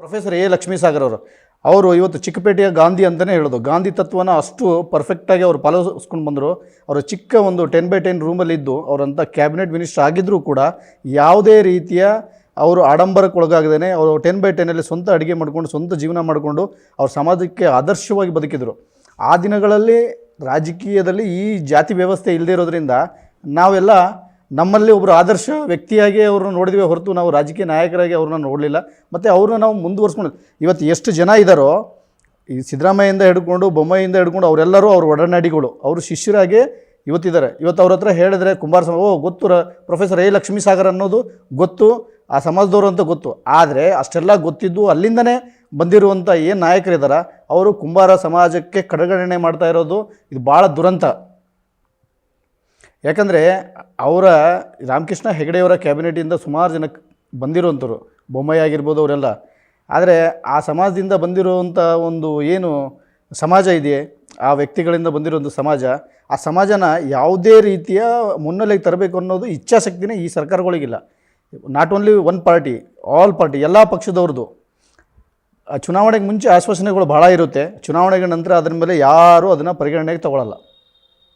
Professor A ಲಕ್ಷ್ಮೀಸಾಗರ್ ಅವರು ಇವತ್ತು ಚಿಕ್ಕಪೇಟೆಯ ಗಾಂಧಿ ಅಂತಲೇ ಹೇಳೋದು. ಗಾಂಧಿ ತತ್ವನ ಅಷ್ಟು ಪರ್ಫೆಕ್ಟಾಗಿ ಅವರು ಪಾಲಿಸ್ಕೊಂಡು ಬಂದರು. ಅವರು ಚಿಕ್ಕ ಒಂದು 10x10 ರೂಮಲ್ಲಿದ್ದು ಅವರಂಥ ಕ್ಯಾಬಿನೆಟ್ ಮಿನಿಸ್ಟರ್ ಆಗಿದ್ದರೂ ಕೂಡ ಯಾವುದೇ ರೀತಿಯ ಅವರು ಆಡಂಬರಕ್ಕೆ ಒಳಗಾಗದೇ ಅವರು 10x10 ಸ್ವಂತ ಅಡುಗೆ ಮಾಡಿಕೊಂಡು ಸ್ವಂತ ಜೀವನ ಮಾಡಿಕೊಂಡು ಅವ್ರ ಸಮಾಜಕ್ಕೆ ಆದರ್ಶವಾಗಿ ಬದುಕಿದರು. ಆ ದಿನಗಳಲ್ಲಿ ರಾಜಕೀಯದಲ್ಲಿ ಈ ಜಾತಿ ವ್ಯವಸ್ಥೆ ಇಲ್ಲದೇ ಇರೋದ್ರಿಂದ ನಾವೆಲ್ಲ ನಮ್ಮಲ್ಲಿ ಒಬ್ಬರು ಆದರ್ಶ ವ್ಯಕ್ತಿಯಾಗಿ ಅವ್ರನ್ನ ನೋಡಿದ್ವಿ ಹೊರತು ನಾವು ರಾಜಕೀಯ ನಾಯಕರಾಗಿ ಅವ್ರನ್ನ ನೋಡಲಿಲ್ಲ. ಮತ್ತು ಅವ್ರನ್ನ ನಾವು ಮುಂದುವರ್ಸ್ಕೊಂಡು ಇವತ್ತು ಎಷ್ಟು ಜನ ಇದ್ದಾರೋ ಈ ಸಿದ್ದರಾಮಯ್ಯಿಂದ ಹಿಡ್ಕೊಂಡು ಬೊಮ್ಮಾಯಿಯಿಂದ ಹಿಡ್ಕೊಂಡು ಅವರೆಲ್ಲರೂ ಅವ್ರ ಒಡನಾಡಿಗಳು, ಅವರು ಶಿಷ್ಯರಾಗಿ ಇವತ್ತಿದ್ದಾರೆ. ಇವತ್ತು ಅವ್ರ ಹತ್ರ ಹೇಳಿದ್ರೆ ಕುಂಬಾರ ಗೊತ್ತು, ಪ್ರೊಫೆಸರ್ ಎ ಲಕ್ಷ್ಮೀಸಾಗರ್ ಅನ್ನೋದು ಗೊತ್ತು, ಆ ಸಮಾಜದವರು ಅಂತ ಗೊತ್ತು. ಆದರೆ ಅಷ್ಟೆಲ್ಲ ಗೊತ್ತಿದ್ದು ಅಲ್ಲಿಂದನೇ ಬಂದಿರುವಂಥ ಏನು ನಾಯಕರಿದ್ದಾರೆ ಅವರು ಕುಂಬಾರ ಸಮಾಜಕ್ಕೆ ಕಡೆಗಣನೆ ಮಾಡ್ತಾ ಇರೋದು ಇದು ಭಾಳ ದುರಂತ. ಯಾಕಂದರೆ ಅವರ ರಾಮಕೃಷ್ಣ ಹೆಗಡೆಯವರ ಕ್ಯಾಬಿನೆಟಿಂದ ಸುಮಾರು ಜನಕ್ಕೆ ಬಂದಿರುವಂಥವ್ರು, ಬೊಮ್ಮಾಯಿ ಆಗಿರ್ಬೋದು ಅವರೆಲ್ಲ. ಆದರೆ ಆ ಸಮಾಜದಿಂದ ಬಂದಿರುವಂಥ ಒಂದು ಏನು ಸಮಾಜ ಇದೆಯೇ, ಆ ವ್ಯಕ್ತಿಗಳಿಂದ ಬಂದಿರುವಂಥ ಸಮಾಜ, ಆ ಸಮಾಜನ ಯಾವುದೇ ರೀತಿಯ ಮುನ್ನೆಲೆಗೆ ತರಬೇಕು ಅನ್ನೋದು ಇಚ್ಛಾಶಕ್ತಿನೇ ಈ ಸರ್ಕಾರಗಳಿಗಿಲ್ಲ. Not only one party, all party, ಎಲ್ಲ ಪಕ್ಷದವ್ರದ್ದು. ಚುನಾವಣೆಗೆ ಮುಂಚೆ ಆಶ್ವಾಸನೆಗಳು ಭಾಳ ಇರುತ್ತೆ, ಚುನಾವಣೆಗಳ ನಂತರ ಅದರ ಮೇಲೆ ಯಾರೂ ಅದನ್ನು ಪರಿಗಣನೆಗೆ ತಗೊಳ್ಳಲ್ಲ.